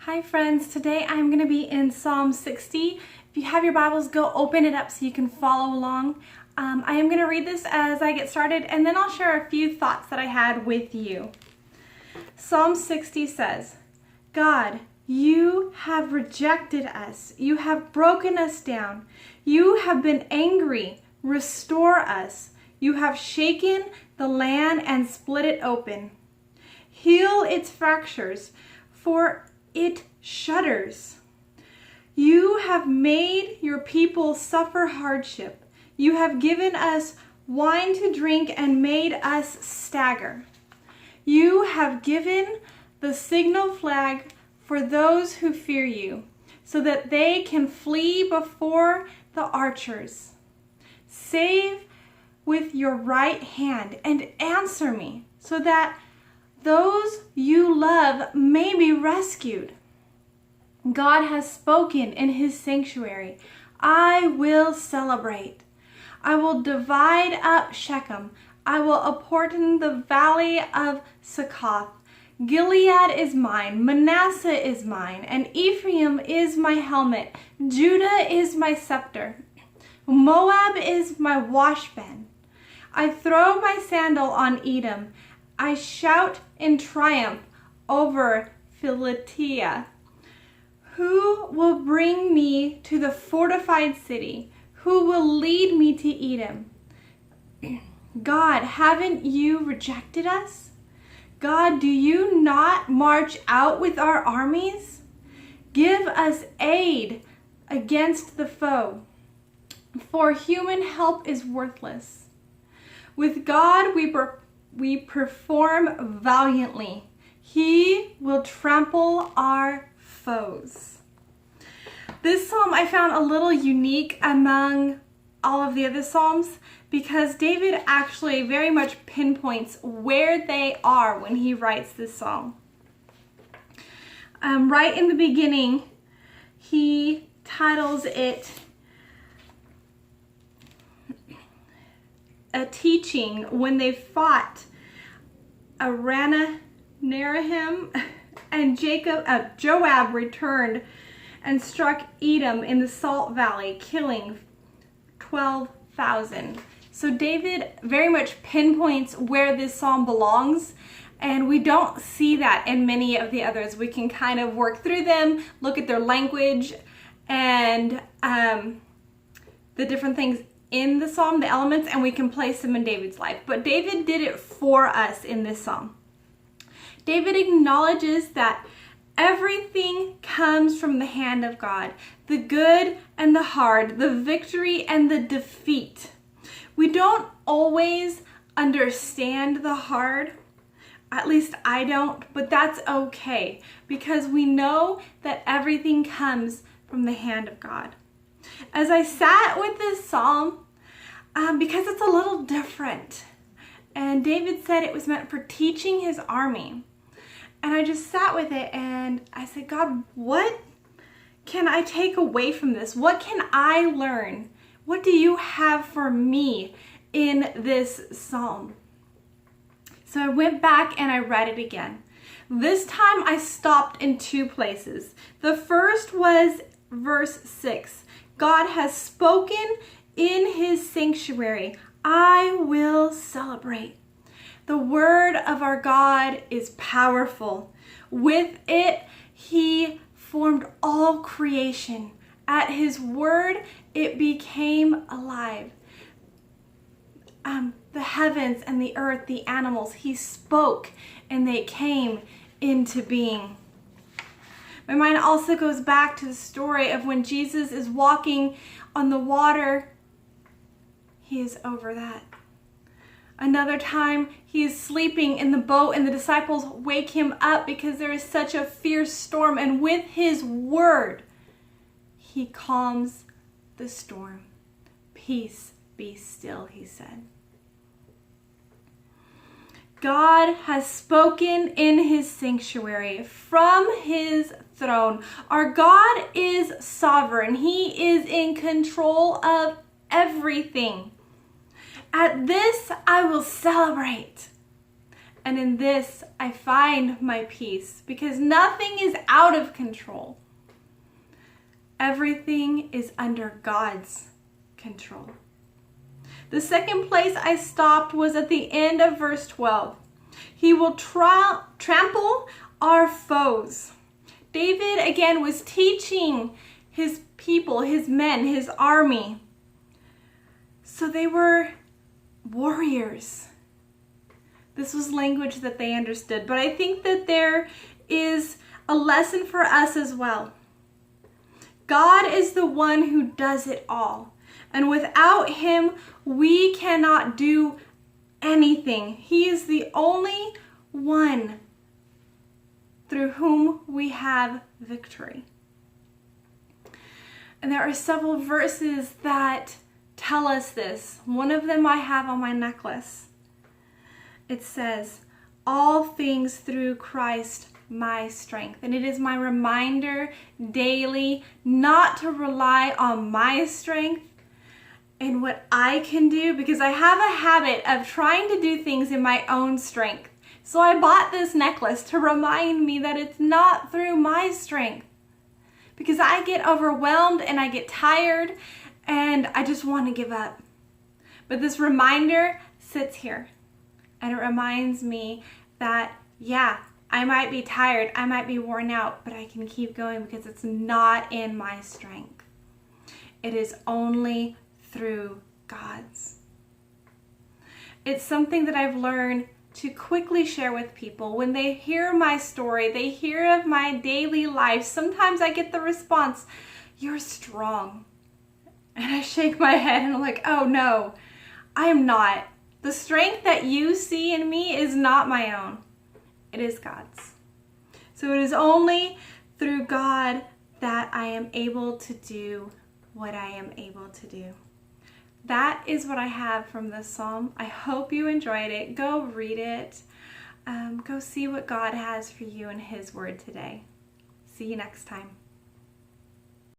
Hi friends, today I'm going to be in Psalm 60. If you have your Bibles, go open it up so you can follow along. I am going to read this as I get started, and then I'll share a few thoughts that I had with you. Psalm 60 says, God, you have rejected us. You have broken us down. You have been angry. Restore us. You have shaken the land and split it open. Heal its fractures, for it shudders. You have made your people suffer hardship. You have given us wine to drink and made us stagger. You have given the signal flag for those who fear you, so that they can flee before the archers. Save with your right hand and answer me, so that those you love may be rescued. God has spoken in his sanctuary. I will celebrate. I will divide up Shechem. I will apportion the valley of Succoth. Gilead is mine, Manasseh is mine, and Ephraim is my helmet. Judah is my scepter. Moab is my washband. I throw my sandal on Edom. I shout in triumph over Philistia. Who will bring me to the fortified city? Who will lead me to Edom? God, haven't you rejected us? God, do you not march out with our armies? Give us aid against the foe, for human help is worthless. With God we perform valiantly. He will trample our foes. This psalm I found a little unique among all of the other psalms because David actually very much pinpoints where they are when he writes this psalm. Right in the beginning, he titles it a teaching when they fought Aranaharaim, and Joab returned and struck Edom in the Salt Valley, killing 12,000. So David very much pinpoints where this psalm belongs, and we don't see that in many of the others. We can kind of work through them, look at their language and the different things in the psalm, the elements, and we can place them in David's life. But David did it for us in this psalm. David acknowledges that everything comes from the hand of God, the good and the hard, the victory and the defeat. We don't always understand the hard, at least I don't, but that's okay because we know that everything comes from the hand of God. As I sat with this psalm, because it's a little different, and David said it was meant for teaching his army, and I just sat with it and I said, God, what can I take away from this? What can I learn? What do you have for me in this psalm? So I went back and I read it again. This time I stopped in two places. The first was verse 6. God has spoken in his sanctuary. I will celebrate. The word of our God is powerful. With it, he formed all creation. At his word, it became alive. The heavens and the earth, the animals, he spoke and they came into being. My mind also goes back to the story of when Jesus is walking on the water. He is over that. Another time, he is sleeping in the boat and the disciples wake him up because there is such a fierce storm. And with his word, he calms the storm. Peace, be still, he said. God has spoken in his sanctuary from his throne. Our God is sovereign. He is in control of everything. At this I will celebrate. And in this, I find my peace because nothing is out of control. Everything is under God's control. The second place I stopped was at the end of verse 12. He will trample our foes. David, again, was teaching his people, his men, his army. So they were warriors. This was language that they understood. But I think that there is a lesson for us as well. God is the one who does it all. And without him, we cannot do anything. He is the only one through whom we have victory. And there are several verses that tell us this. One of them I have on my necklace. It says, all things through Christ, my strength. And it is my reminder daily not to rely on my strength and what I can do, because I have a habit of trying to do things in my own strength. So I bought this necklace to remind me that it's not through my strength, because I get overwhelmed and I get tired and I just want to give up. But this reminder sits here and it reminds me that, yeah, I might be tired, I might be worn out, but I can keep going because it's not in my strength. It is only through God's. It's something that I've learned to quickly share with people. When they hear my story, they hear of my daily life, sometimes I get the response, "You're strong." And I shake my head and I'm like, oh no, I am not. The strength that you see in me is not my own. It is God's. So it is only through God that I am able to do what I am able to do. That is what I have from this psalm. I hope you enjoyed it. Go read it. Go see what God has for you in his word today. See you next time.